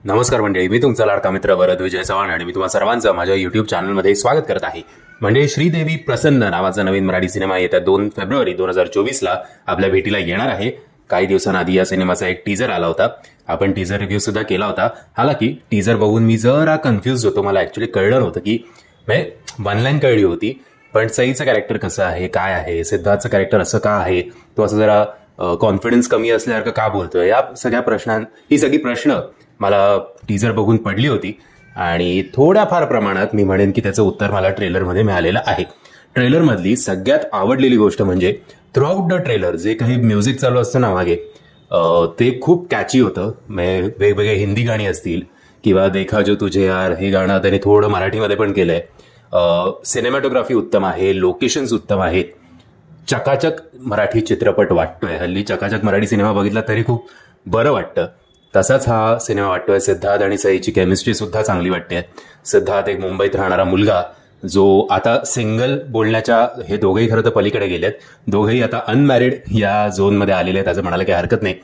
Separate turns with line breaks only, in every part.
नमस्कार मंडळी, मी तुमचा लाडका मित्र वरद विजय चव्हाण आणि मी तुम्हा सर्वांचं माझ्या युट्यूब चॅनलमध्ये स्वागत करत आहे. म्हणजे श्रीदेवी प्रसन्न नावाचा नवीन मराठी सिनेमा येत्या 2 फेब्रुवारी 2024ला आपल्या भेटीला येणार आहे. काही दिवसांआधी या सिनेमाचा एक टीजर आला होता. आपण टीजर रिव्ह्यू सुद्धा केला होता. हालाकी टीजर बघून मी जरा कन्फ्युज होतो. मला ऍक्च्युली कळलं नव्हतं की वन लाईन कळली होती, पण सईचं कॅरेक्टर कसं आहे, काय आहे, सिद्धार्थचं कॅरेक्टर असं का आहे, तो असं जरा कॉन्फिडन्स कमी असल्यासारखं का बोलतोय, या सगळ्या ही सगळी प्रश्न मला टीजर बघून पडली होती. आणि थोड्याफार प्रमाणात मी म्हणेन की त्याचं उत्तर मला ट्रेलरमध्ये मिळालेलं आहे. ट्रेलरमधली सगळ्यात आवडलेली गोष्ट म्हणजे थ्रूआउट द ट्रेलर जे काही म्युझिक चालू असतं ना मागे, ते खूप कॅची होतं. वेगवेगळे हिंदी गाणी असतील किंवा देखा जो तुझे यार हे गाणं त्याने थोडं मराठीमध्ये पण केलंय. सिनेमॅटोग्राफी उत्तम आहे, लोकेशन्स उत्तम आहेत. चकाचक मराठी चित्रपट वाटतोय. हल्ली चकाचक मराठी सिनेमा बघितला तरी खूप बरं वाटतं. तसाच हा सिनेमा वाटतोय. सिद्धार्थ आणि सईची केमिस्ट्री सुद्धा चांगली वाटते. सिद्धार्थ एक मुंबईत राहणारा मुलगा जो आता सिंगल बोलण्याच्या, हे दोघेही खरं तर पलीकडे गेलेत, दोघेही आता अनमॅरिड या झोनमध्ये आलेले आहेत असं म्हणायला काही हरकत नाही.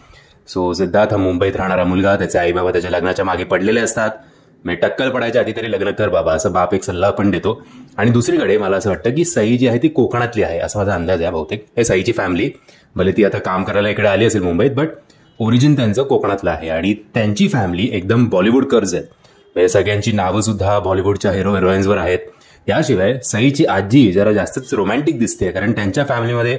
सो सिद्धार्थ हा मुंबईत राहणारा मुलगा, त्याचे आई बाबा त्याच्या लग्नाच्या मागे पडलेले असतात. टक्कल पडायच्या आधी तरी लग्न कर बाबा असं बाप एक सल्ला पण देतो. आणि दुसरीकडे मला असं वाटतं की सई जी आहे ती कोकणातली आहे असा माझा अंदाज आहे. बहुतेक हे सईची फॅमिली, भले ती आता काम करायला इकडे आली असेल मुंबईत, बट ओरिजिन त्यांचं कोकणातलं आहे. आणि त्यांची फॅमिली एकदम बॉलिवूड कर्ज आहेत. म्हणजे सगळ्यांची नावं सुद्धा बॉलिवूडच्या हिरो हिरोईन्सवर आहेत. याशिवाय सईची आजी जरा जास्तच रोमॅन्टिक दिसते, कारण त्यांच्या फॅमिलीमध्ये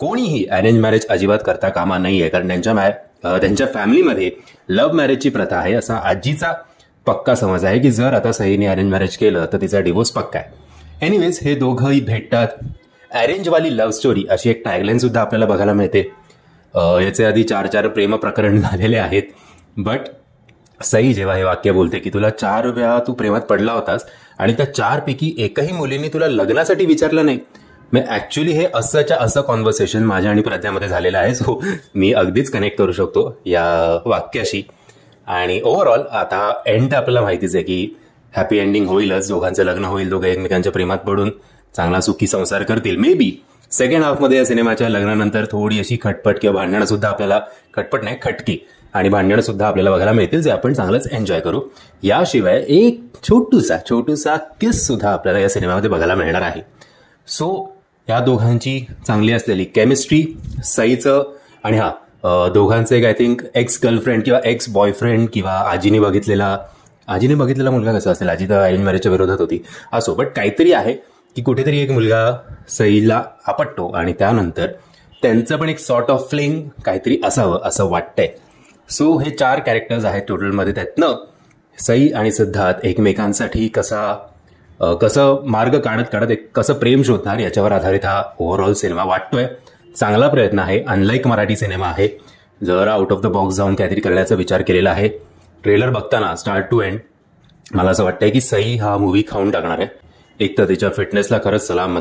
कोणीही अरेंज मॅरेज अजिबात करता कामा नाहीये, कारण त्यांच्या फॅमिलीमध्ये लव्ह मॅरेजची प्रथा आहे असा आजीचा पक्का समज आहे की जर आता सईने अरेंज मॅरेज केलं तर तिचा डिवोर्स पक्का आहे. एनिवेज हे दोघंही भेटतात. अरेंजवाली लव्ह स्टोरी अशी एक टॅगलाईन सुद्धा आपल्याला बघायला मिळते. याचे आधी 4 प्रेम प्रकरण झालेले आहेत. बट सई जेव्हा हे वाक्य बोलते की तुला 4 वेळा तू प्रेमात पडला होतास आणि त्या 4 पैकी एकही मुलींनी तुला लग्नासाठी विचारलं नाही. ऍक्च्युली हे असंच्या असं कॉन्व्हर्सेशन माझ्या आणि प्रज्ञामध्ये झालेलं आहे. सो मी अगदीच कनेक्ट करू शकतो या वाक्याशी. आणि ओव्हरऑल आता एंड आपल्याला माहितीच आहे की हॅपी एंडिंग होईलच. दोघांचं लग्न होईल, दोघं एकमेकांच्या प्रेमात पडून चांगला सुखी संसार करतील. मे बी सेकंड हाफमध्ये या सिनेमाच्या लग्नानंतर थोडी अशी खटपट किंवा भांडणं सुद्धा आपल्याला, खटपट नाही खटकी आणि भांडणं सुद्धा आपल्याला बघायला मिळतील, जे आपण चांगलंच एन्जॉय करू. याशिवाय एक छोटूसा किस सुद्धा आपल्याला या सिनेमामध्ये बघायला मिळणार आहे. सो या दोघांची चांगली असलेली केमिस्ट्री, सईचं आणि दोघांचं एक आय थिंक एक्स गर्लफ्रेंड किंवा एक्स बॉयफ्रेंड किंवा आजीने बघितलेला मुलगा कसा असेल, आजी तर अरेंज मॅरेजच्या विरोधात होती असो, बट काहीतरी आहे की कुठेतरी एक मुलगा सईला आपटतो आणि त्यानंतर त्यांचं पण एक सॉर्ट ऑफ फ्लिंग काहीतरी असावं असं वाटतंय. सो हे 4 कॅरेक्टर्स आहेत टोटलमध्ये. त्यातनं सई आणि सिद्धार्थ एकमेकांसाठी कसं मार्ग काढत एक कसं प्रेम शोधणार याच्यावर आधारित हा ओव्हरऑल सिनेमा वाटतोय. चांगला प्रयत्न आहे. अनलाईक मराठी सिनेमा आहे. जरा आउट ऑफ द बॉक्स जाऊन काहीतरी करण्याचा विचार केलेला आहे. ट्रेलर बघताना स्टार्ट टू एंड मला असं वाटतंय की सई हा मूवी खाऊन टाकणार आहे. एक तर तिच्या फिटनेसला खरंच सलाम.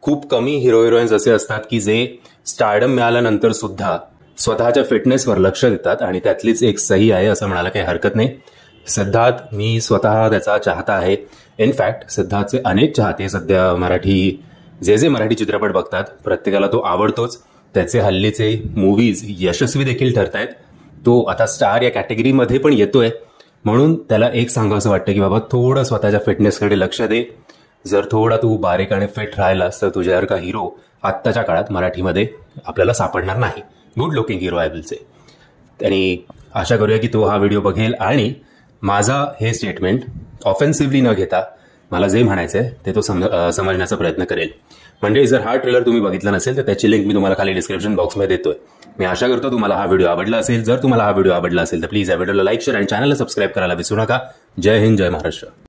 खूप कमी हिरो हिरोईन्स असे असतात की जे स्टारडम मिळाल्यानंतर सुद्धा स्वतःच्या फिटनेसवर लक्ष देतात, आणि त्यातलीच एक सई आहे असं म्हणायला काही हरकत नाही. सिद्धार्थ मी स्वतः त्याचा चाहता आहे. इनफॅक्ट सिद्धार्थचे अनेक चाहते सध्या जे मराठी चित्रपट बघतात प्रत्येकाला तो आवडतोच. त्याचे हल्लीचे मूवीज यशस्वी देखील ठरतायत. तो आता स्टार या कॅटेगरीमध्ये पण येतोय. म्हणून त्याला एक सांगावं असं वाटतं की बाबा थोडं स्वतःच्या फिटनेसकडे लक्ष दे. जर थोडा तू बारीक आणि फिट राहिलास तर तुझ्यासारखा हिरो आत्ताच्या काळात मराठीमध्ये आपल्याला सापडणार नाही. Good looking hero I will say. आणि आशा करूया की तो हा व्हिडिओ बघेल आणि माझा हे स्टेटमेंट ऑफेन्सिव्हली न घेता मला जे म्हणायचंय ते तो समजण्याचा प्रयत्न करेल. म्हणजे जर हा ट्रेलर तुम्ही बघितला नसेल तर त्याची लिंक मी तुम्हाला खाली डिस्क्रिप्शन बॉक्समध्ये देतोय. मी आशा करतो तुम्हाला हा व्हिडिओ आवडला असेल. जर तुम्हाला हा व्हिडिओ आवडला असेल तर प्लीज या व्हिडिओला लाईक, शेअर आणि चॅनलला सबस्क्राईब करायला विसरू नका. जय हिंद, जय महाराष्ट्र.